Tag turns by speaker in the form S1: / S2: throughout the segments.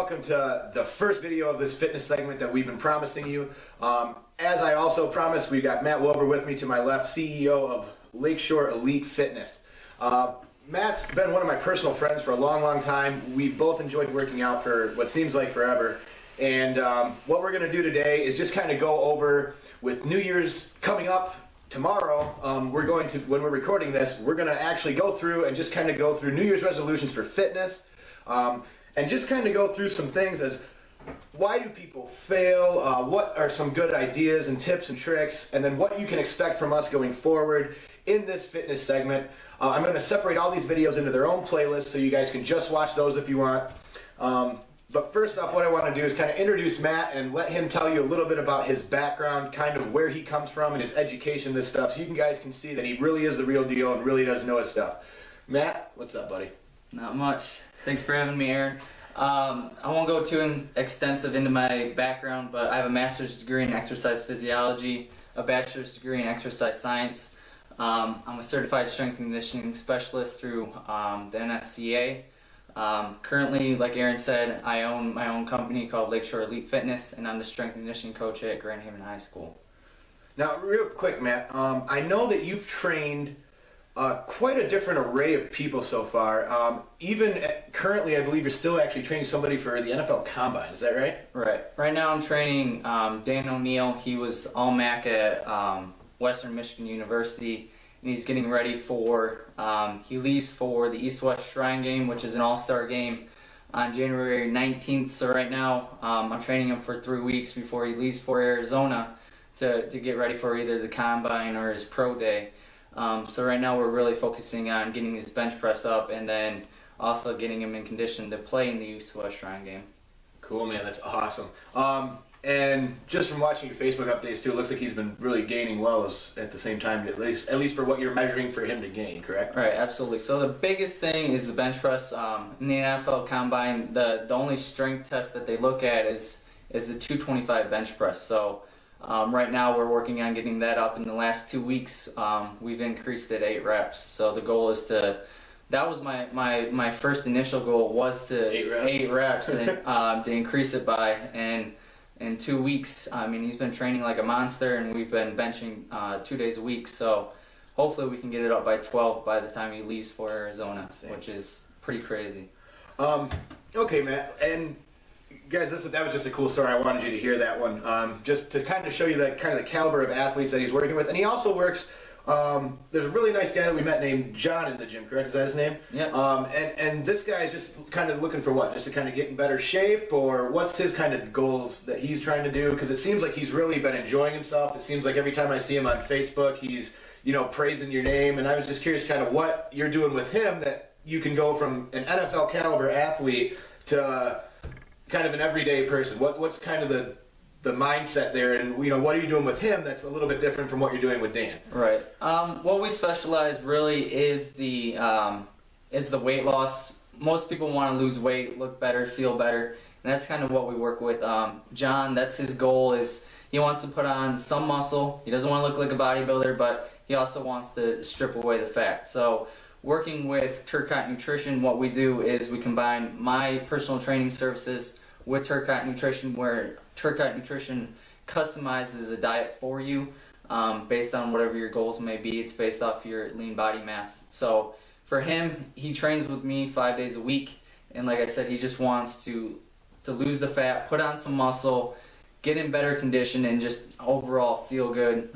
S1: welcome to the first video of this fitness segment that we've been promising you. As I also promised, we've got Matt Wilbur with me to my left, CEO of Lakeshore Elite Fitness. Matt's been one of my personal friends for a long time. We both enjoyed working out for what seems like forever. And what we're going to do today is just kind of go over, with New Year's coming up tomorrow, we're going to, when we're recording this, we're going to actually go through and just kind of go through New Year's resolutions for fitness. And just kind of go through some things as why do people fail, what are some good ideas and tips and tricks, and then what you can expect from us going forward in this fitness segment. I'm going to separate all these videos into their own playlists so you guys can just watch those if you want. But first off, what I want to do is kind of introduce Matt and let him tell you a little bit about his background, kind of where he comes from and his education, this stuff, so you guys can see that he really is the real deal and really does know his stuff. Matt, what's up, buddy?
S2: Not much. Thanks for having me, Aaron. I won't go too extensive into my background, but I have a master's degree in exercise physiology, a bachelor's degree in exercise science. I'm a certified strength and conditioning specialist through the NSCA. Currently, like Aaron said, I own my own company called Lakeshore Elite Fitness, and I'm the strength and conditioning coach at Grand Haven High School.
S1: Now, real quick, Matt, I know that you've trained quite a different array of people so far. Currently, I believe you're still actually training somebody for the NFL Combine. Is that right?
S2: Right. Right now I'm training Dan O'Neill. He was All-MAC at Western Michigan University, and he's getting ready for, he leaves for the East-West Shrine Game, which is an all-star game, on January 19th. So right now I'm training him for 3 weeks before he leaves for Arizona to get ready for either the Combine or his pro day. So right now we're really focusing on getting his bench press up and then also getting him in condition to play in the East-West Shrine Game.
S1: Cool, man. That's awesome. And just from watching your Facebook updates too, it looks like he's been really gaining well at the same time, at least for what you're measuring for him to gain, correct?
S2: Right, absolutely. So the biggest thing is the bench press. In the NFL Combine, the only strength test that they look at is the 225 bench press. So right now we're working on getting that up. In the last 2 weeks, we've increased it 8 reps. So the goal is to, that was my first initial goal, was to 8 reps and to increase it by. And in 2 weeks, I mean, he's been training like a monster, and we've been benching 2 days a week. So hopefully we can get it up by 12 by the time he leaves for Arizona, which is pretty crazy.
S1: Okay, Matt, and guys, that was just a cool story. I wanted you to hear that one, just to kind of show you that kind of the caliber of athletes that he's working with. And he also works. There's a really nice guy that we met named John in the gym. Correct? Is that his name?
S2: Yeah.
S1: And this guy is just kind of looking for what? Just to kind of get in better shape, or what's his kind of goals that he's trying to do? Because it seems like he's really been enjoying himself. It seems like every time I see him on Facebook, he's praising your name. And I was just curious, kind of what you're doing with him that you can go from an NFL caliber athlete to kind of an everyday person. What's kind of the mindset there, and what are you doing with him that's a little bit different from what you're doing with Dan?
S2: Right. What we specialize really is the weight loss. Most people want to lose weight, look better, feel better, and that's kind of what we work with. John, that's his goal, is he wants to put on some muscle. He doesn't want to look like a bodybuilder, but he also wants to strip away the fat. So working with Tourcotte Nutrition, what we do is we combine my personal training services with Tourcotte Nutrition, where Tourcotte Nutrition customizes a diet for you based on whatever your goals may be. It's based off your lean body mass. So for him, he trains with me 5 days a week, and like I said, he just wants to lose the fat, put on some muscle, get in better condition, and just overall feel good.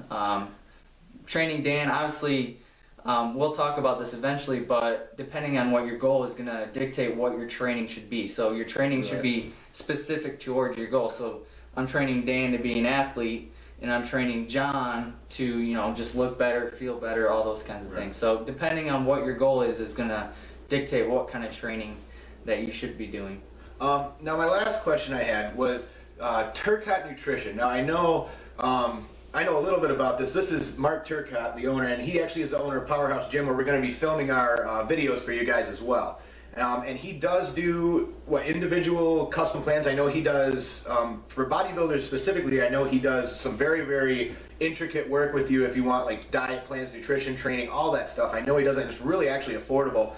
S2: Training Dan, obviously, we'll talk about this eventually, but depending on what your goal is going to dictate what your training should be. So your training should be specific towards your goal. So I'm training Dan to be an athlete, and I'm training John to just look better, feel better, all those kinds of things. So depending on what your goal is going to dictate what kind of training that you should be doing.
S1: Now my last question I had was Tourcotte Nutrition. Now I know a little bit about this. This is Mark Tourcotte, the owner, and he actually is the owner of Powerhouse Gym, where we're going to be filming our videos for you guys as well. And he does do individual custom plans. I know he does for bodybuilders specifically. I know he does some very, very intricate work with you if you want like diet plans, nutrition, training, all that stuff. I know he does it. It's really actually affordable.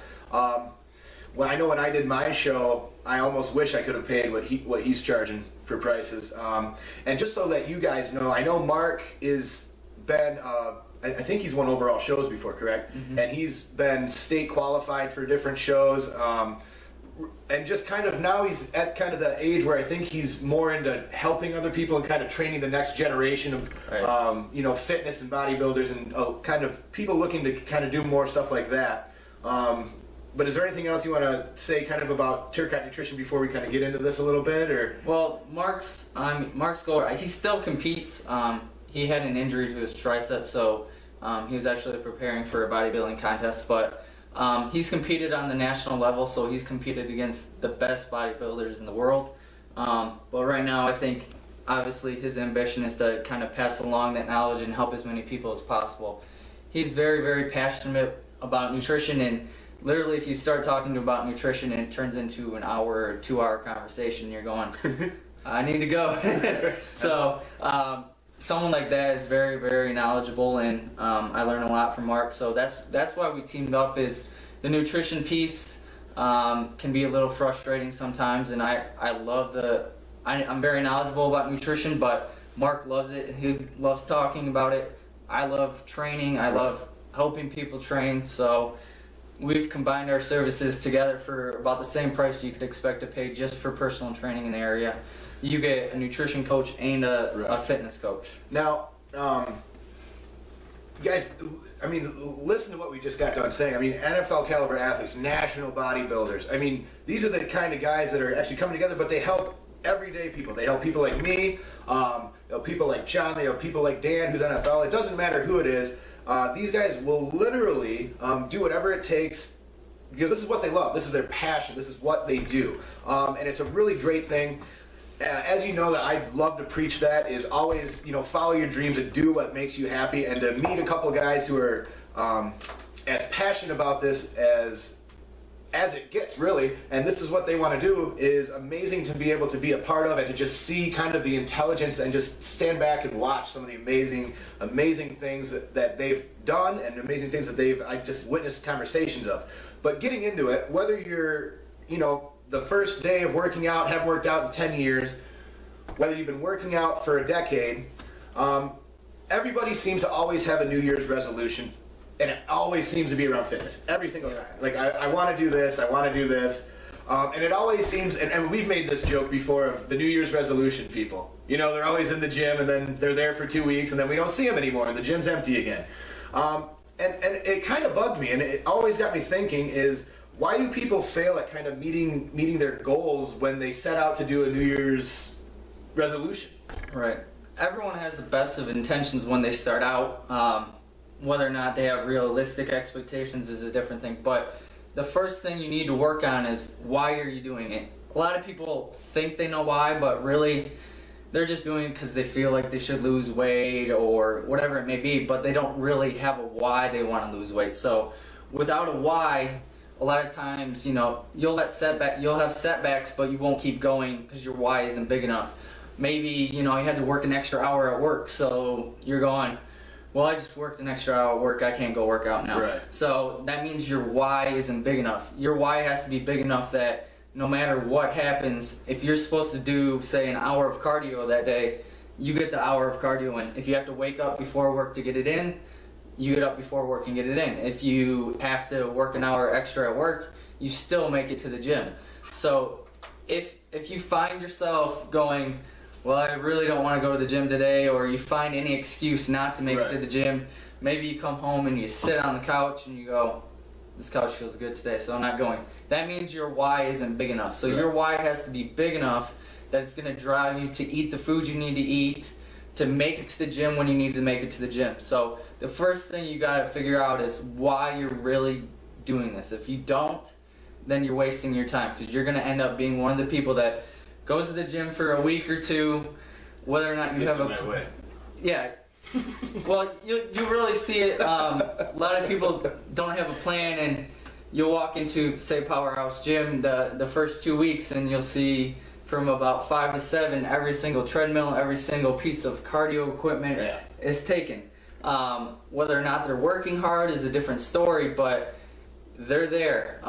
S1: well, I know when I did my show, I almost wish I could have paid what he's charging for prices. And just so that you guys know, I know Mark is been. I think he's won overall shows before, correct? Mm-hmm. And he's been state qualified for different shows. And just kind of now he's at kind of the age where I think he's more into helping other people and kind of training the next generation of, right. Fitness and bodybuilders and kind of people looking to kind of do more stuff like that. But is there anything else you want to say kind of about Tourcotte Nutrition before we kind of get into this a little bit? Or
S2: Well, Mark's goal, he still competes. He had an injury to his tricep, so he was actually preparing for a bodybuilding contest, but he's competed on the national level, so he's competed against the best bodybuilders in the world. But right now, I think, obviously, his ambition is to kind of pass along that knowledge and help as many people as possible. He's very, very passionate about nutrition, and literally, if you start talking about nutrition and it turns into an hour or 2-hour conversation, you're going, I need to go. So, someone like that is very, very knowledgeable, and I learn a lot from Mark. So that's why we teamed up. Is the nutrition piece can be a little frustrating sometimes, and I love I'm very knowledgeable about nutrition, but Mark loves it. He loves talking about it. I love training. I love helping people train. So we've combined our services together for about the same price you could expect to pay just for personal training in the area. You get a nutrition coach and a fitness coach.
S1: Now, guys, I mean, listen to what we just got done saying. I mean, NFL caliber athletes, national bodybuilders. I mean, these are the kind of guys that are actually coming together, but they help everyday people. They help people like me, they help people like John, they help people like Dan, who's NFL. It doesn't matter who it is. These guys will literally do whatever it takes, because this is what they love. This is their passion. This is what they do. And it's a really great thing. As you know, that I love to preach that is always, follow your dreams and do what makes you happy. And to meet a couple of guys who are as passionate about this as it gets, really, and this is what they want to do, is amazing to be able to be a part of, and to just see kind of the intelligence and just stand back and watch some of the amazing things that they've done, and amazing things that I just witnessed conversations of. But getting into it, whether you're, the first day of working out, haven't worked out in 10 years, whether you've been working out for a decade, everybody seems to always have a New Year's resolution, and it always seems to be around fitness, every single time. Like, I want to do this, I want to do this, and it always seems, and we've made this joke before of the New Year's resolution people. They're always in the gym, and then they're there for 2 weeks, and then we don't see them anymore, and the gym's empty again. And it kind of bugged me, and it always got me thinking is, why do people fail at kind of meeting their goals when they set out to do a New Year's resolution?
S2: Right. Everyone has the best of intentions when they start out. Whether or not they have realistic expectations is a different thing. But the first thing you need to work on is, why are you doing it? A lot of people think they know why, but really they're just doing it because they feel like they should lose weight or whatever it may be, but they don't really have a why they want to lose weight. So without a why, a lot of times, you'll have setbacks, but you won't keep going because your why isn't big enough. Maybe, you had to work an extra hour at work, so you're going, well, I just worked an extra hour at work, I can't go work out now.
S1: Right.
S2: So that means your why isn't big enough. Your why has to be big enough that no matter what happens, if you're supposed to do, say, an hour of cardio that day, you get the hour of cardio in. If you have to wake up before work to get it in, you get up before work and get it in. If you have to work an hour extra at work, you still make it to the gym. So if you find yourself going, well, I really don't want to go to the gym today, or you find any excuse not to make it to the gym, maybe you come home and you sit on the couch and you go, this couch feels good today, so I'm not going. That means your why isn't big enough. So your why has to be big enough that it's going to drive you to eat the food you need to eat, to make it to the gym when you need to make it to the gym. So the first thing you got to figure out is why you're really doing this. If you don't, then you're wasting your time, because you're going to end up being one of the people that goes to the gym for a week or two, whether or not you have a... Yeah. Well, you really see it. A lot of people don't have a plan, and you'll walk into, say, Powerhouse Gym the first 2 weeks, and you'll see from about 5 to 7, every single treadmill, every single piece of cardio equipment is taken. Whether or not they're working hard is a different story, but they're there.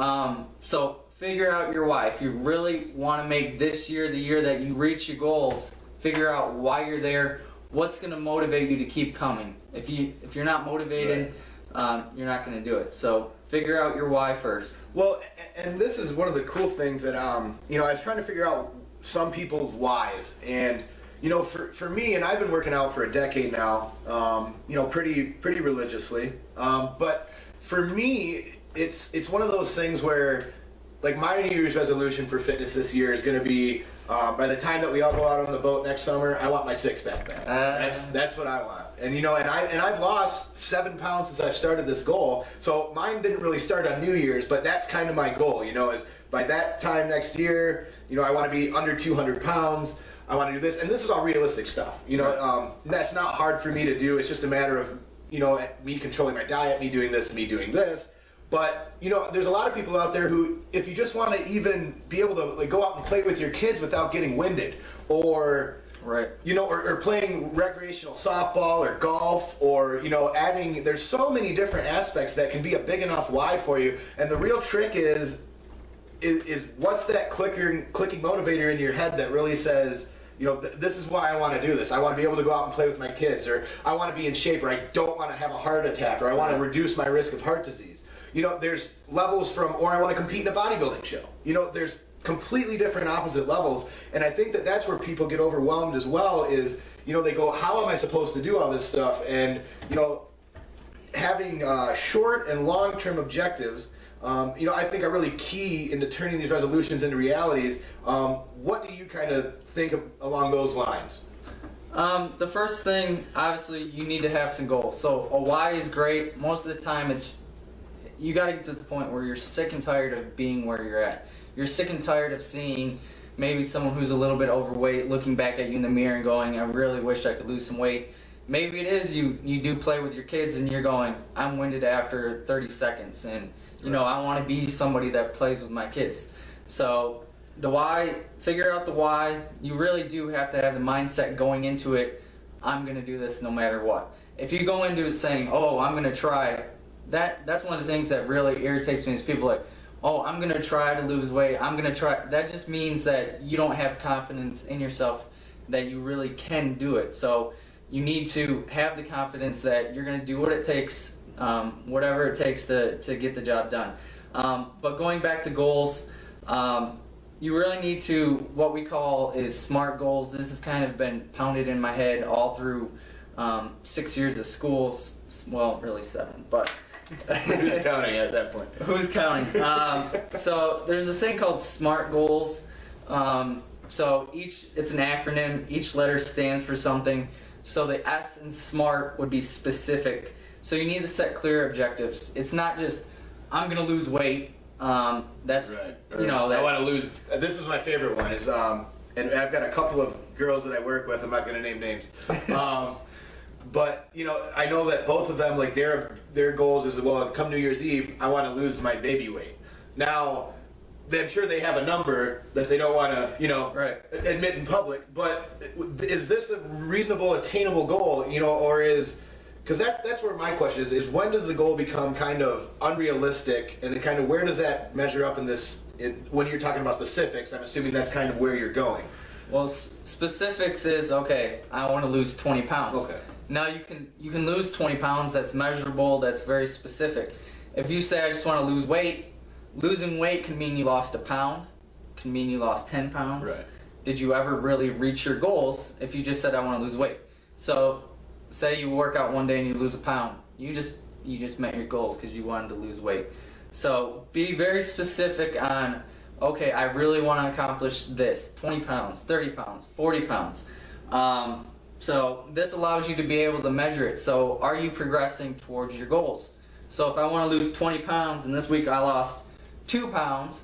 S2: So figure out your why. If you really want to make this year the year that you reach your goals, figure out why you're there. What's going to motivate you to keep coming? If you're not motivated, you're not going to do it. So figure out your why first.
S1: Well, and this is one of the cool things that I was trying to figure out some people's whys, and for me, and I've been working out for a decade now, pretty religiously. But for me, it's one of those things where, like, my New Year's resolution for fitness this year is going to be, by the time that we all go out on the boat next summer, I want my six-pack back. That's what I want. And I've lost 7 pounds since I've started this goal. So mine didn't really start on New Year's, but that's kind of my goal. Is by that time next year, I want to be under 200 pounds. I want to do this, and this is all realistic stuff. That's not hard for me to do. It's just a matter of me controlling my diet, me doing this, me doing this. But there's a lot of people out there who, if you just want to even be able to, like, go out and play with your kids without getting winded, or
S2: right,
S1: or playing recreational softball or golf, or adding. There's so many different aspects that can be a big enough why for you. And the real trick is what's that clicking motivator in your head that really says, this is why I want to do this. I want to be able to go out and play with my kids, or I want to be in shape, or I don't want to have a heart attack, or I want to reduce my risk of heart disease. There's levels from, or I want to compete in a bodybuilding show. There's completely different opposite levels. And I think that that's where people get overwhelmed as well is, they go, how am I supposed to do all this stuff? And, having short and long-term objectives, I think are really key into turning these resolutions into realities. What do you kind of think along those lines?
S2: The first thing, obviously, you need to have some goals. So a why is great. Most of the time, you got to get to the point where you're sick and tired of being where you're at. You're sick and tired of seeing maybe someone who's a little bit overweight looking back at you in the mirror and going, I really wish I could lose some weight. Maybe it is you do play with your kids and you're going, I'm winded after 30 seconds, and I want to be somebody that plays with my kids. So the why, figure out the why. You really do have to have the mindset going into it, I'm going to do this no matter what. If you go into it saying, oh, I'm going to try, that's one of the things that really irritates me is people like, oh, I'm going to try to lose weight, I'm going to try. That just means that you don't have confidence in yourself that you really can do it. So you need to have the confidence that you're going to do what it takes, whatever it takes to get the job done. But going back to goals, you really need to, what we call is SMART goals. This has kind of been pounded in my head all through 6 years of school. Well, really 7, but
S1: who's counting at that point?
S2: Who's counting? So there's a thing called SMART goals. So it's an acronym. Each letter stands for something. So the S in SMART would be specific. So you need to set clear objectives. It's not just, I'm going to lose weight. That's,
S1: right.
S2: That's,
S1: I want to lose. This is my favorite one. Is and I've got a couple of girls that I work with. I'm not going to name names. But I know that both of them, like, their goals is, well, come New Year's Eve, I want to lose my baby weight. Now, I'm sure they have a number that they don't want to, admit in public. But is this a reasonable, attainable goal? Or is, because that's where my question is when does the goal become kind of unrealistic, and then kind of where does that measure up in this? When you're talking about specifics, I'm assuming that's kind of where you're going.
S2: Well, specifics is, okay, I want to lose 20 pounds.
S1: Okay.
S2: Now you can lose 20 pounds. That's measurable. That's very specific. If you say I just want to lose weight, losing weight can mean you lost a pound, can mean you lost 10 pounds.
S1: Right.
S2: Did you ever really reach your goals if you just said I want to lose weight? So say you work out one day and you lose a pound. You just met your goals because you wanted to lose weight. So be very specific on, okay, I really want to accomplish this, 20 pounds, 30 pounds, 40 pounds. So this allows you to be able to measure it. So are you progressing towards your goals? So if I want to lose 20 pounds and this week I lost 2 pounds,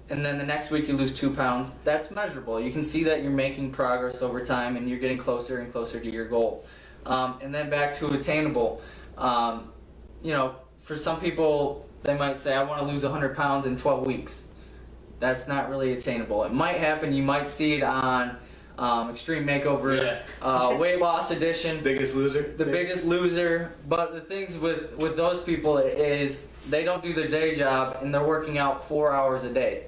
S2: and then the next week you lose 2 pounds, that's measurable. You can see that you're making progress over time and you're getting closer and closer to your goal. And then back to attainable. For some people, they might say, I want to lose 100 pounds in 12 weeks. That's not really attainable. It might happen. You might see it on Extreme Makeover, Weight Loss Edition.
S1: Biggest Loser.
S2: The Biggest Loser. But the things with those people is they don't do their day job and they're working out 4 hours a day.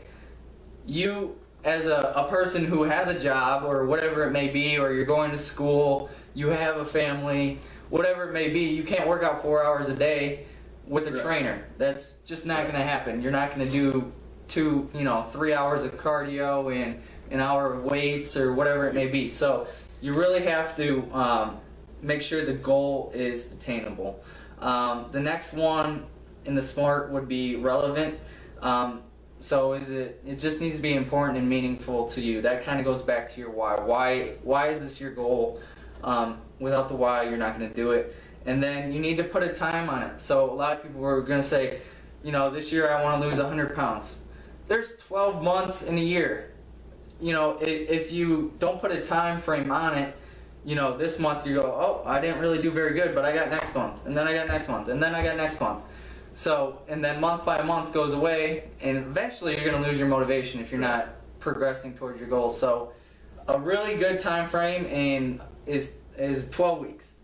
S2: You, as a person who has a job or whatever it may be, or you're going to school, you have a family, whatever it may be, you can't work out 4 hours a day with a trainer. That's just not going to happen. You're not going to do 3 hours of cardio and an hour of weights or whatever it may be. So you really have to make sure the goal is attainable. The next one in the SMART would be relevant. So it just needs to be important and meaningful to you. That kind of goes back to your why. Why is this your goal? Without the why, you're not going to do it. And then you need to put a time on it. So a lot of people are going to say, this year I want to lose 100 pounds. There's 12 months in a year. If you don't put a time frame on it, this month you go, oh, I didn't really do very good, but I got next month, and then I got next month, and then I got next month. So, and then month by month goes away, and eventually you're going to lose your motivation if you're not progressing towards your goals. So, a really good time frame is 12 weeks.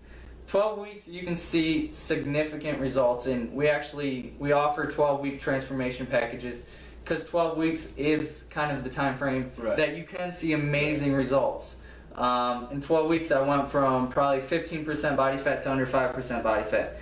S2: 12 weeks you can see significant results, and we offer 12-week transformation packages because 12 weeks is kind of the time frame that you can see amazing results. In 12 weeks I went from probably 15% body fat to under 5% body fat.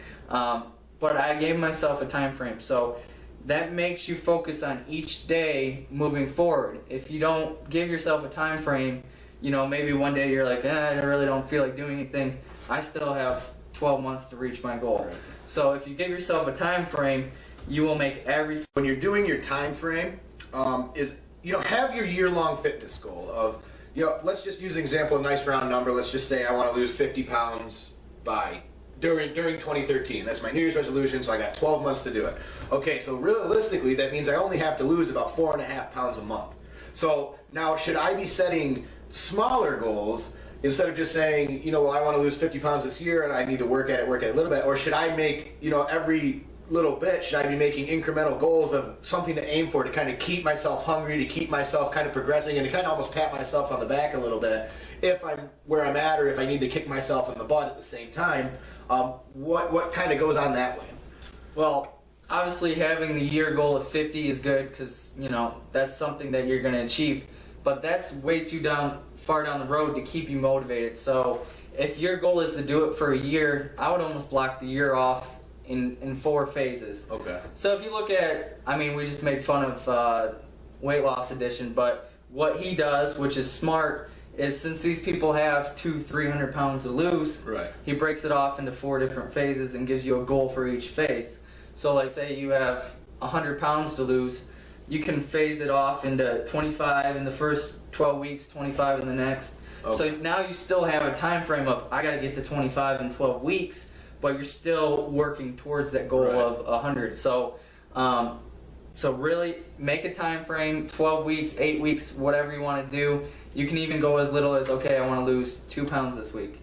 S2: But I gave myself a time frame, so that makes you focus on each day moving forward. If you don't give yourself a time frame, maybe one day you're like, I really don't feel like doing anything. I still have 12 months to reach my goal. Right. So if you give yourself a time frame, you will make when
S1: you're doing your time frame, have your year-long fitness goal of, let's just use an example, a nice round number. Let's just say I want to lose 50 pounds during 2013. That's my New Year's resolution, so I got 12 months to do it. Okay, so realistically, that means I only have to lose about 4.5 pounds a month. So now, should I be setting smaller goals instead of just saying, I want to lose 50 pounds this year and I need to work at it a little bit? Or should I make, every little bit, should I be making incremental goals of something to aim for, to kind of keep myself hungry, to keep myself kind of progressing, and to kind of almost pat myself on the back a little bit if I'm where I'm at, or if I need to kick myself in the butt at the same time? What kind of goes on that way?
S2: Well, obviously having the year goal of 50 is good because, that's something that you're going to achieve. But that's way too far down the road to keep you motivated. So if your goal is to do it for a year, I would almost block the year off in 4 phases. Okay. So if you look at, we just made fun of Weight Loss Edition, but what he does, which is smart, is since these people have 200-300 pounds to lose, he breaks it off into 4 different phases and gives you a goal for each phase. So like say you have 100 pounds to lose, you can phase it off into 25 in the first 12 weeks, 25 in the next. Okay. So now you still have a time frame of, I got to get to 25 in 12 weeks, but you're still working towards that goal of 100. So really make a time frame, 12 weeks, 8 weeks, whatever you want to do. You can even go as little as, okay, I want to lose 2 pounds this week,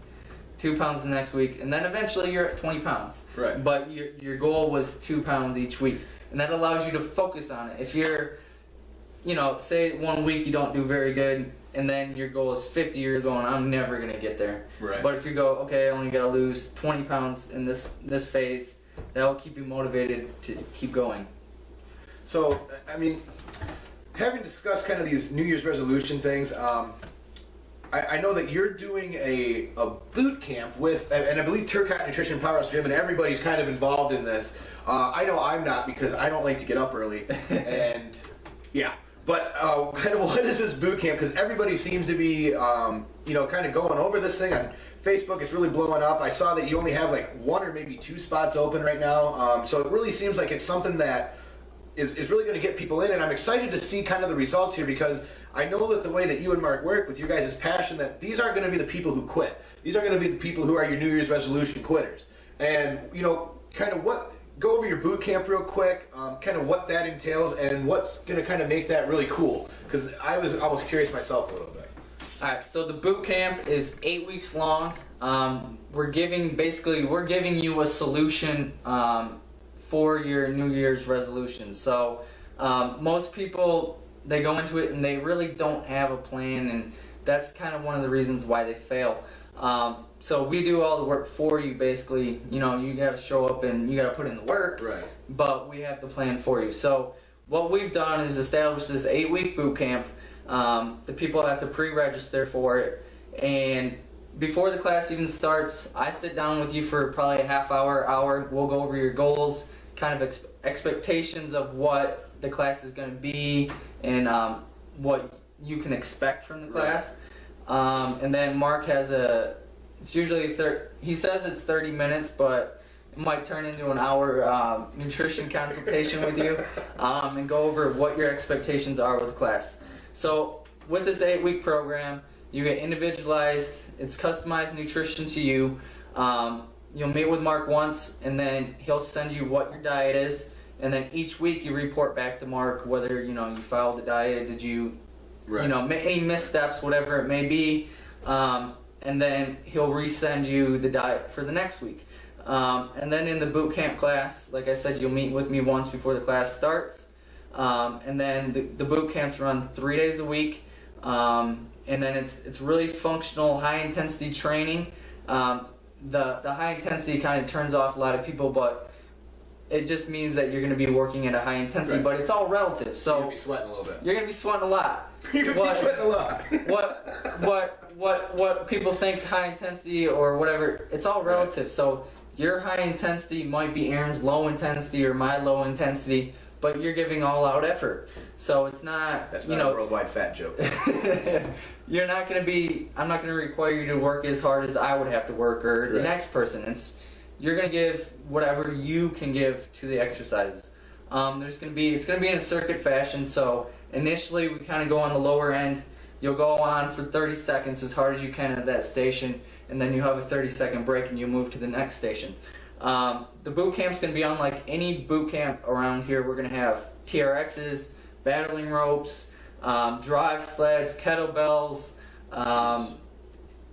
S2: 2 pounds the next week, and then eventually you're at 20 pounds. Right. But your goal was 2 pounds each week, and that allows you to focus on it. If you're, say 1 week you don't do very good, and then your goal is 50, you're going, I'm never going to get there. Right. But if you go, okay, I only got to lose 20 pounds in this phase, that will keep you motivated to keep going.
S1: So, having discussed kind of these New Year's resolution things, I know that you're doing a boot camp with, and I believe Tourcotte Nutrition, Powerhouse Gym, and everybody's kind of involved in this. I know I'm not, because I don't like to get up early, and yeah. But kind of what is this boot camp? Because everybody seems to be, kind of going over this thing on Facebook. It's really blowing up. I saw that you only have like 1 or maybe 2 spots open right now. So it really seems like it's something that is really going to get people in. And I'm excited to see kind of the results here, because I know that the way that you and Mark work with your guys' passion, that these aren't going to be the people who quit. These are going to be the people who are your New Year's resolution quitters. And, kind of go over your boot camp real quick, kind of what that entails and what's going to kind of make that really cool, because I was almost curious myself a little bit.
S2: Alright, so the boot camp is 8 weeks long. We're giving you a solution for your New Year's resolution. So most people, they go into it and they really don't have a plan, and that's kind of one of the reasons why they fail. So we do all the work for you, basically. You know, you got to show up and you got to put in the work,
S1: right,
S2: but we have the plan for you. So what we've done is establish this 8-week boot camp. The people have to pre-register for it, and before the class even starts, I sit down with you for probably a half hour. We'll go over your goals, kind of expectations of what the class is going to be, and what you can expect from the class. And then Mark has it's usually he says it's 30 minutes, but it might turn into an hour nutrition consultation with you, and go over what your expectations are with the class. So with this 8-week program, you get individualized, it's customized nutrition to you. You'll meet with Mark once, and then he'll send you what your diet is, and then each week you report back to Mark whether, you know, you followed the diet, did you, you know, any missteps, whatever it may be, and then he'll resend you the diet for the next week. And then in the boot camp class, like I said, you'll meet with me once before the class starts, and then the boot camps run 3 days a week. And then it's really functional, high intensity training. The high intensity kind of turns off a lot of people, but it just means that you're going to be working at a high intensity, but it's all relative. So
S1: you're going to be sweating a little bit.
S2: You're going to be sweating a lot.
S1: You're going to be sweating a lot.
S2: What people think high intensity or whatever, it's all relative. So your high intensity might be Aaron's low intensity or my low intensity, but you're giving all out effort. So it's not,
S1: that's not a worldwide fat joke.
S2: You're not going to be, I'm not going to require you to work as hard as I would have to work, or the next person. You're going to give whatever you can give to the exercises. It's going to be in a circuit fashion. So initially we kind of go on the lower end. You'll go on for 30 seconds as hard as you can at that station, and then you have a 30-second break and you move to the next station. The boot camp's going to be unlike any boot camp around here. We're going to have TRXs, battling ropes, drive sleds, kettlebells,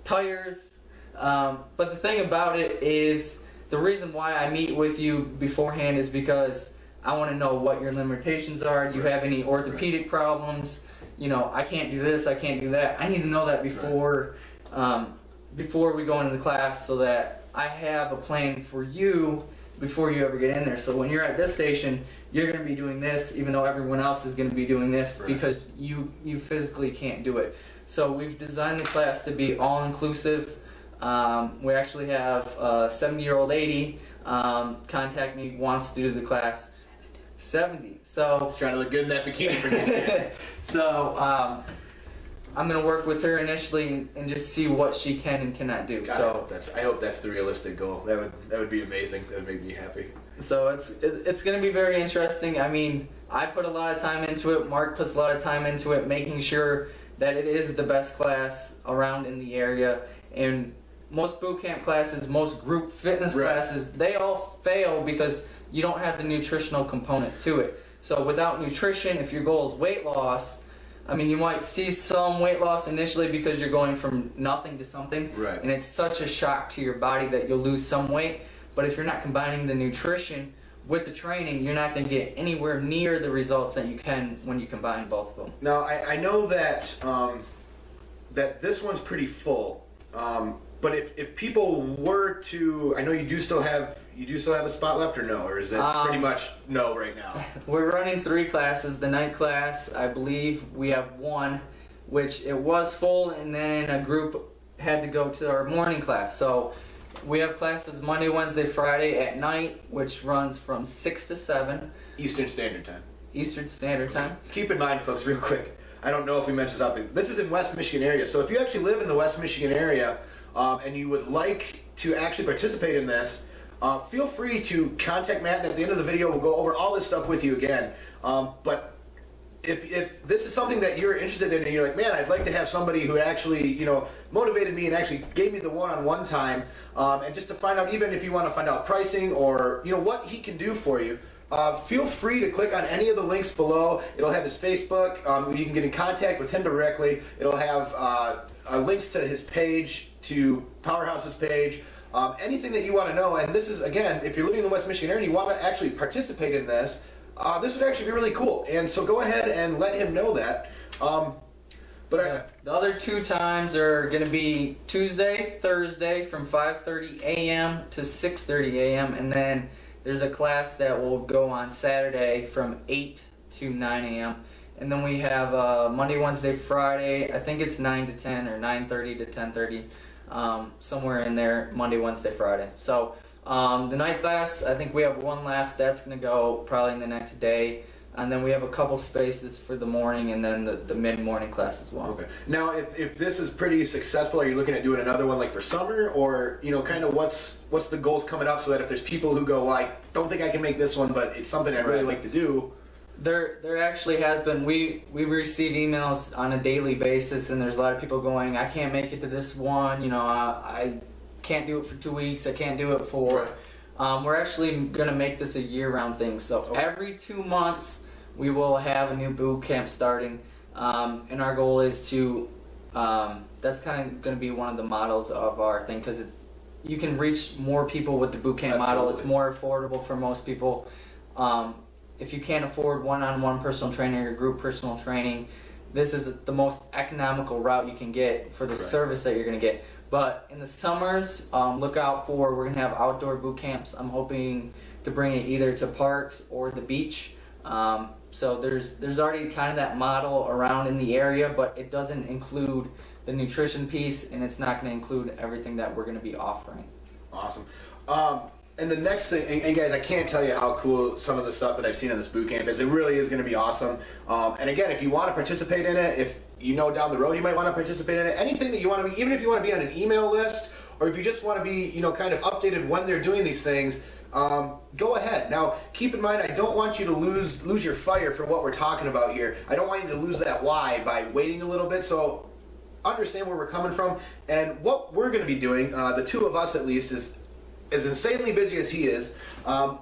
S2: tires. But the thing about it is, the reason why I meet with you beforehand is because I want to know what your limitations are. Do you have any orthopedic problems? You know, I can't do this, I can't do that. I need to know that before we go into the class, so that I have a plan for you before you ever get in there. So when you're at this station, you're going to be doing this, even though everyone else is going to be doing this, because you physically can't do it. So we've designed the class to be all-inclusive. We actually have a 70-year-old lady contact me, wants to do the class. 70. So
S1: she's trying to look good in that bikini for next year.
S2: So I'm going to work with her initially and just see what she can and cannot do.
S1: God, I hope that's the realistic goal. That would be amazing. That would make me happy.
S2: So it's going to be very interesting. I mean, I put a lot of time into it. Mark puts a lot of time into it, making sure that it is the best class around in the area. And most boot camp classes, most group fitness classes, they all fail because you don't have the nutritional component to it. So without nutrition, if your goal is weight loss, I mean, you might see some weight loss initially because you're going from nothing to something, and it's such a shock to your body that you'll lose some weight. But if you're not combining the nutrition with the training, you're not going to get anywhere near the results that you can when you combine both of them.
S1: Now, I know that that this one's pretty full, but if people were to, I know you do still have a spot left, or no, or is it pretty much no right now?
S2: We're running 3 classes. The night class, I believe we have 1, which it was full, and then a group had to go to our morning class. So we have classes Monday, Wednesday, Friday at night, which runs from 6 to 7.
S1: Eastern Standard Time.
S2: Eastern Standard Time.
S1: Keep in mind, folks, real quick, I don't know if we mentioned something. This is in West Michigan area, so if you actually live in the West Michigan area and you would like to actually participate in this, feel free to contact Matt, and at the end of the video we'll go over all this stuff with you again. But if this is something that you're interested in and you're like, man, I'd like to have somebody who actually, you know, motivated me and actually gave me the one-on-one time, and just to find out, even if you want to find out pricing or, you know, what he can do for you, feel free to click on any of the links below. It'll have his Facebook. You can get in contact with him directly. It'll have links to his page, to Powerhouse's page, anything that you want to know. And this is, again, if you're living in the West Michigan area and you want to actually participate in this, this would actually be really cool. And so go ahead and let him know that. But
S2: the other 2 times are going to be Tuesday, Thursday from 5:30 a.m. to 6:30 a.m. and then there's a class that will go on Saturday from 8 to 9 a.m. And then we have Monday, Wednesday, Friday. I think it's 9 to 10 or 9:30 to 10:30, somewhere in there. Monday, Wednesday, Friday. So the night class, I think we have 1 left. That's going to go probably in the next day. And then we have a couple spaces for the morning and then the mid-morning class as well.
S1: Okay. Now, if this is pretty successful, are you looking at doing another one like for summer, or kind of what's the goals coming up, so that if there's people who go, well, I don't think I can make this one, but it's something I'd really like to do.
S2: There actually has been. We receive emails on a daily basis, and there's a lot of people going, I can't make it to this one. I can't do it for 2 weeks. I can't do it for. We're actually going to make this a year-round thing. So every 2 months we will have a new boot camp starting, and our goal is to. That's kind of going to be one of the models of our thing, because you can reach more people with the boot camp model. It's more affordable for most people. If you can't afford one-on-one personal training or group personal training, this is the most economical route you can get for the service that you're going to get. But in the summers, look out for, we're going to have outdoor boot camps. I'm hoping to bring it either to parks or the beach. So there's already kind of that model around in the area, but it doesn't include the nutrition piece, and it's not going to include everything that we're going to be offering.
S1: Awesome. And the next thing, and guys, I can't tell you how cool some of the stuff that I've seen in this boot camp is. It really is going to be awesome. And again, if you want to participate in it, if down the road you might want to participate in it, anything that you want to be, even if you want to be on an email list, or if you just want to be, kind of updated when they're doing these things, go ahead. Now, keep in mind, I don't want you to lose your fire for what we're talking about here. I don't want you to lose that why by waiting a little bit. So understand where we're coming from, and what we're going to be doing, the two of us at least, is as insanely busy as he is,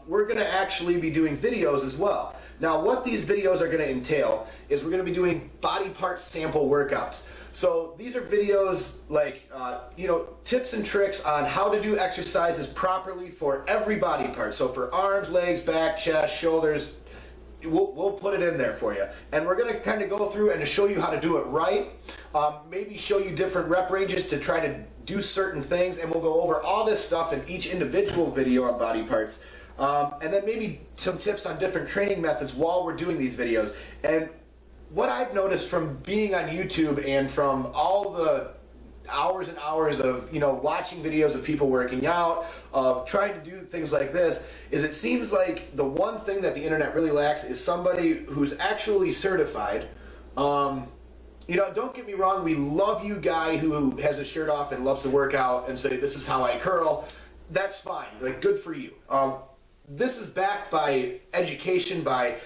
S1: we're going to actually be doing videos as well. Now, what these videos are going to entail is we're going to be doing body part sample workouts. So these are videos like, tips and tricks on how to do exercises properly for every body part. So for arms, legs, back, chest, shoulders, we'll put it in there for you. And we're going to kind of go through and to show you how to do it right. Maybe show you different rep ranges to try to do certain things, and we'll go over all this stuff in each individual video on body parts. And then maybe some tips on different training methods while we're doing these videos. And what I've noticed from being on YouTube and from all the hours and hours of watching videos of people working out, of trying to do things like this, is it seems like the one thing that the internet really lacks is somebody who's actually certified. Don't get me wrong, we love you guy who has his shirt off and loves to work out and say, this is how I curl. That's fine, like, good for you. This is backed by education, by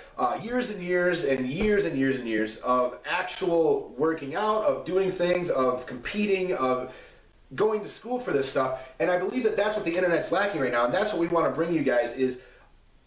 S1: years and years and years and years and years of actual working out, of doing things, of competing, of going to school for this stuff. And I believe that that's what the internet's lacking right now, and that's what we want to bring you guys is,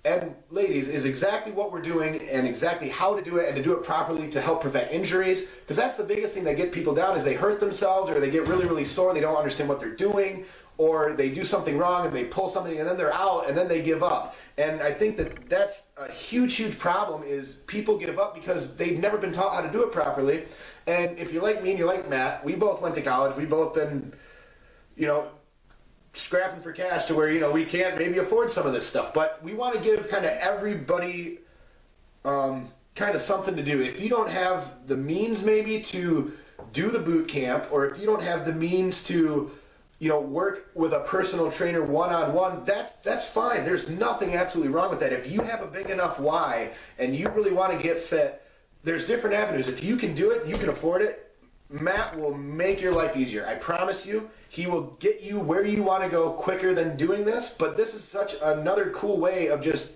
S1: and ladies, is exactly what we're doing and exactly how to do it and to do it properly to help prevent injuries. Because that's the biggest thing that get people down, is they hurt themselves, or they get really, really sore, they don't understand what they're doing, or they do something wrong and they pull something and then they're out and then they give up. And I think that that's a huge, huge problem, is people give up because they've never been taught how to do it properly. And if you're like me and you're like Matt, we both went to college, we both been, scrapping for cash to where, we can't maybe afford some of this stuff. But we want to give kind of everybody kind of something to do. If you don't have the means maybe to do the boot camp, or if you don't have the means to work with a personal trainer one-on-one, that's fine. There's nothing absolutely wrong with that. If you have a big enough why and you really want to get fit, there's different avenues. If you can do it, you can afford it, Matt will make your life easier. I promise you. He will get you where you want to go quicker than doing this, but this is such another cool way of just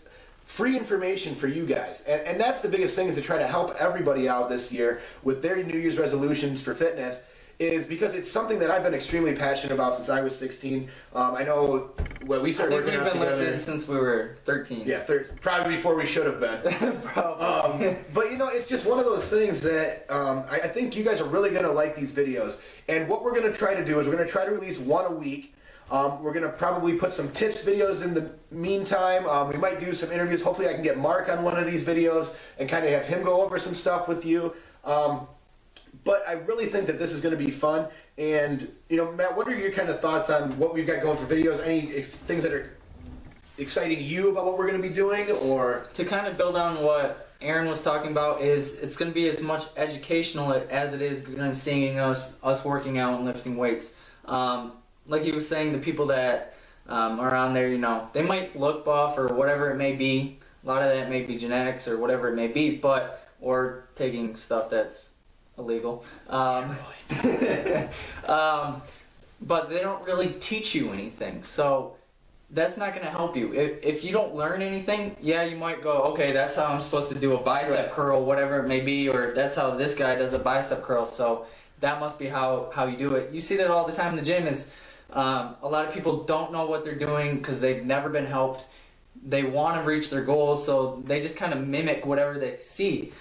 S1: free information for you guys. And that's the biggest thing, is to try to help everybody out this year with their New Year's resolutions for fitness, is because it's something that I've been extremely passionate about since I was 16. I know when we started working out together.
S2: We've been lifting since we were 13.
S1: Yeah, probably before we should have been.
S2: Probably.
S1: But it's just one of those things that I think you guys are really going to like these videos. And what we're going to try to do is we're going to try to release one a week. We're going to probably put some tips videos in the meantime. We might do some interviews. Hopefully I can get Mark on one of these videos and kind of have him go over some stuff with you. but I really think that this is going to be fun. And, you know, Matt, what are your kind of thoughts on what we've got going for videos? Any things that are exciting you about what we're going to be doing? Or
S2: to kind of build on what Aaron was talking about, is it's going to be as much educational as it is going to seeing us working out and lifting weights. Like he was saying, the people that are on there, you know, they might look buff or whatever it may be. A lot of that may be genetics or whatever it may be, or taking stuff that's illegal. But they don't really teach you anything. So that's not going to help you. If you don't learn anything, yeah, you might go, okay, that's how I'm supposed to do a bicep curl, whatever it may be, or that's how this guy does a bicep curl, so that must be how you do it. You see that all the time in the gym is a lot of people don't know what they're doing because they've never been helped. They want to reach their goals, so they just kind of mimic whatever they see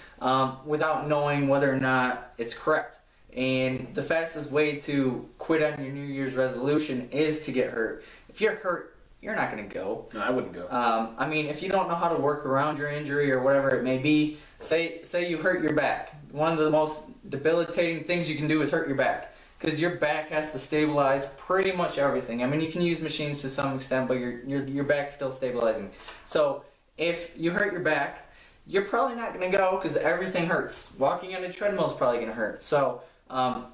S2: without knowing whether or not it's correct. And the fastest way to quit on your New Year's resolution is to get hurt. If you're hurt, you're not going to go.
S1: No, I wouldn't go.
S2: I mean, if you don't know how to work around your injury or whatever it may be, say you hurt your back. One of the most debilitating things you can do is hurt your back, because your back has to stabilize pretty much everything. I mean, you can use machines to some extent, but your back's still stabilizing. So if you hurt your back, you're probably not going to go because everything hurts. Walking on a treadmill is probably going to hurt. So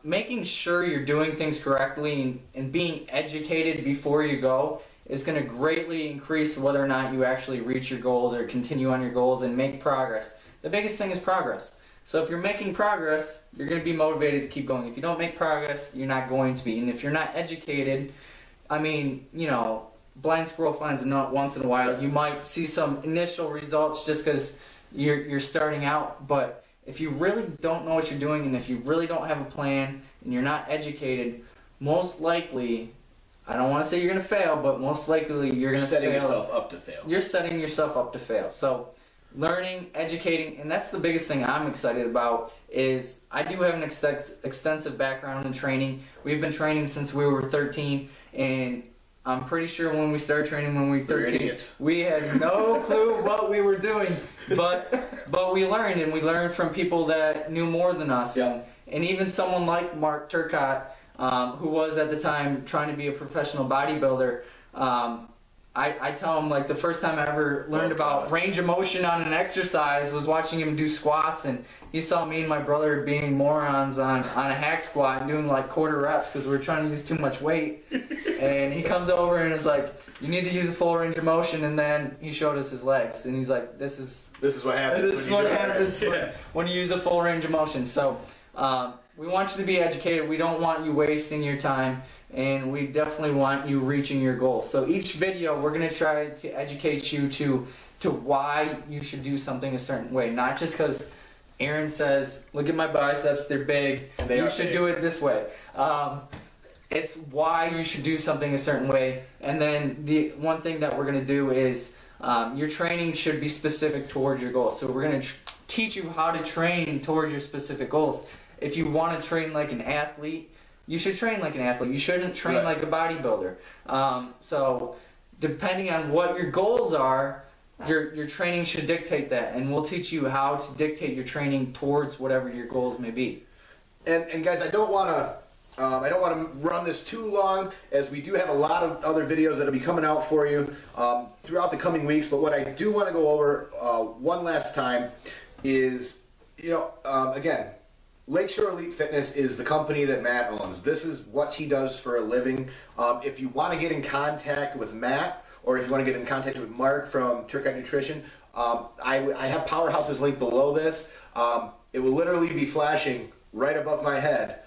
S2: making sure you're doing things correctly and being educated before you go is going to greatly increase whether or not you actually reach your goals or continue on your goals and make progress. The biggest thing is progress. So if you're making progress, you're going to be motivated to keep going. If you don't make progress, you're not going to be. And if you're not educated, I mean, you know, blind squirrel finds a nut once in a while. You might see some initial results just because you're starting out. But if you really don't know what you're doing, and if you really don't have a plan, and you're not educated, most likely, I don't want to say you're going to fail, but most likely you're going to fail.
S1: Setting yourself up to fail.
S2: You're setting yourself up to fail. So learning, educating, and that's the biggest thing I'm excited about. Is I do have an extensive background in training. We've been training since we were 13, and I'm pretty sure when we started training when we were 13, we had no clue what we were doing, but we learned, and we learned from people that knew more than us.
S1: Yeah.
S2: And even someone like Mark Tourcotte, who was at the time trying to be a professional bodybuilder, I tell him, like, the first time I ever learned about range of motion on an exercise was watching him do squats, and he saw me and my brother being morons on a hack squat and doing like quarter reps because we were trying to use too much weight. And he comes over and is like, you need to use a full range of motion, and then he showed us his legs, and he's like, this is
S1: what happens.
S2: This is what happens when you use a full range of motion. So we want you to be educated. We don't want you wasting your time, and we definitely want you reaching your goals. So each video, we're going to try to educate you to why you should do something a certain way. Not just because Aaron says, look at my biceps, they're big, and you should do it this way. It's why you should do something a certain way. And then the one thing that we're going to do is your training should be specific towards your goals. So we're going to teach you how to train towards your specific goals. If you want to train like an athlete, you should train like an athlete. You shouldn't train like a bodybuilder. So depending on what your goals are, your training should dictate that, and we'll teach you how to dictate your training towards whatever your goals may be.
S1: And guys, I don't want to run this too long, as we do have a lot of other videos that'll be coming out for you throughout the coming weeks. But what I do want to go over one last time is, again, Lakeshore Elite Fitness is the company that Matt owns. This is what he does for a living. If you want to get in contact with Matt, or if you want to get in contact with Mark from Tourcotte Nutrition, I have Powerhouse's link below this. It will literally be flashing right above my head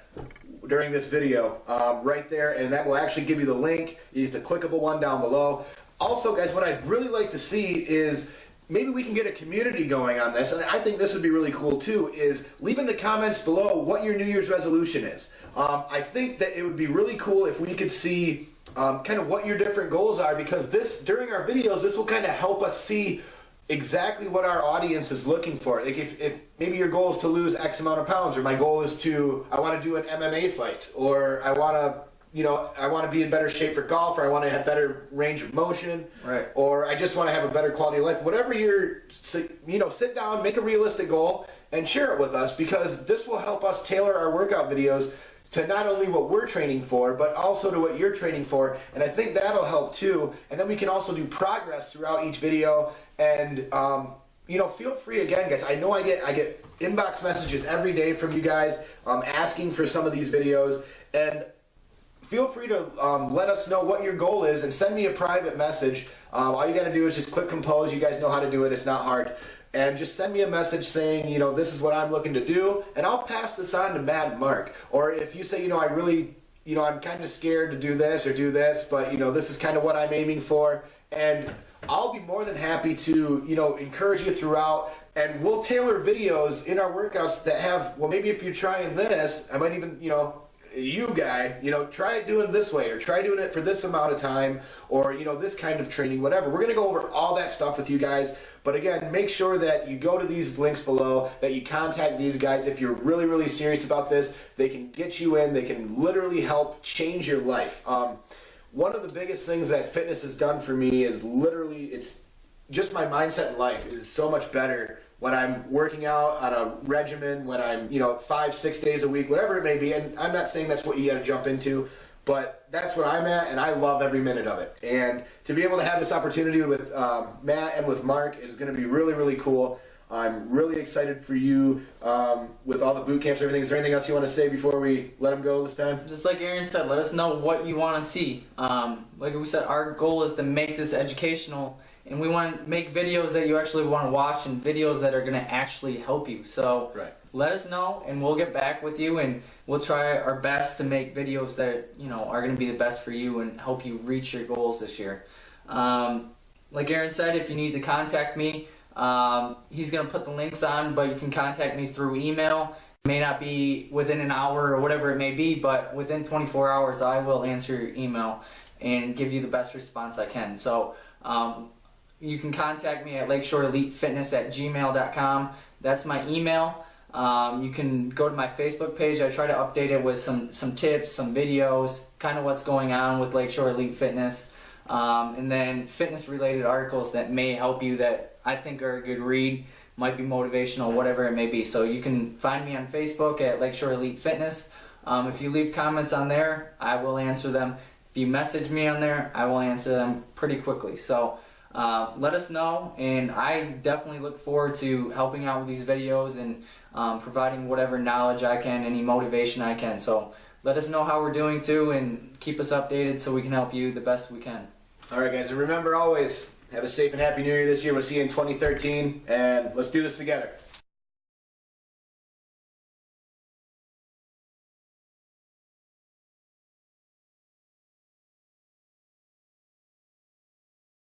S1: during this video, right there, and that will actually give you the link. It's a clickable one down below. Also, guys, what I'd really like to see is maybe we can get a community going on this, and I think this would be really cool too, is leave in the comments below what your New Year's resolution is. I think that it would be really cool if we could see kind of what your different goals are, because during our videos, this will kind of help us see exactly what our audience is looking for. Like if maybe your goal is to lose X amount of pounds, or my goal is I want to do an MMA fight, or I want to be in better shape for golf, or I want to have better range of motion,
S2: right?
S1: Or I just want to have a better quality of life. Whatever sit down, make a realistic goal, and share it with us, because this will help us tailor our workout videos to not only what we're training for, but also to what you're training for. And I think that'll help too. And then we can also do progress throughout each video. And you know, feel free again, guys. I know I get inbox messages every day from you guys asking for some of these videos, and feel free to let us know what your goal is and send me a private message. All you got to do is just click compose. You guys know how to do it. It's not hard. And just send me a message saying, you know, this is what I'm looking to do, and I'll pass this on to Matt and Mark. Or if you say, you know, I really, you know, I'm kind of scared to do this or do this, but, you know, this is kind of what I'm aiming for, and I'll be more than happy to, you know, encourage you throughout. And we'll tailor videos in our workouts that have, well, maybe if you're trying this, I might even, you know, you guy, you know, try it doing it this way, or try doing it for this amount of time, or, you know, this kind of training, whatever. We're going to go over all that stuff with you guys. But again, make sure that you go to these links below, that you contact these guys. If you're really, really serious about this, they can get you in. They can literally help change your life. One of the biggest things that fitness has done for me is literally, it's just my mindset in life is so much better when I'm working out on a regimen, when I'm, you know, 5-6 days a week, whatever it may be. And I'm not saying that's what you got to jump into, but that's what I'm at, and I love every minute of it. And to be able to have this opportunity with Matt and with Mark is going to be really, really cool. I'm really excited for you with all the boot camps and everything. Is there anything else you want to say before we let them go this time?
S2: Just like Aaron said, let us know what you want to see. Like we said, our goal is to make this educational, and we want to make videos that you actually want to watch and videos that are going to actually help you. So let us know, and we'll get back with you, and we'll try our best to make videos that, you know, are going to be the best for you and help you reach your goals this year. Like Aaron said, if you need to contact me, he's going to put the links on, but you can contact me through email. It may not be within an hour or whatever it may be, but within 24 hours I will answer your email and give you the best response I can. So you can contact me at lakeshoreelitefitness@gmail.com. That's my email. You can go to my Facebook page. I try to update it with some tips, some videos, kind of what's going on with Lakeshore Elite Fitness, and then fitness-related articles that may help you that I think are a good read, might be motivational, whatever it may be. So you can find me on Facebook at Lakeshore Elite Fitness. If you leave comments on there, I will answer them. If you message me on there, I will answer them pretty quickly. So let us know, and I definitely look forward to helping out with these videos and providing whatever knowledge I can, any motivation I can. So let us know how we're doing too, and keep us updated so we can help you the best we can.
S1: All right, guys, and remember always, have a safe and happy New Year this year. We'll see you in 2013, and let's do this together.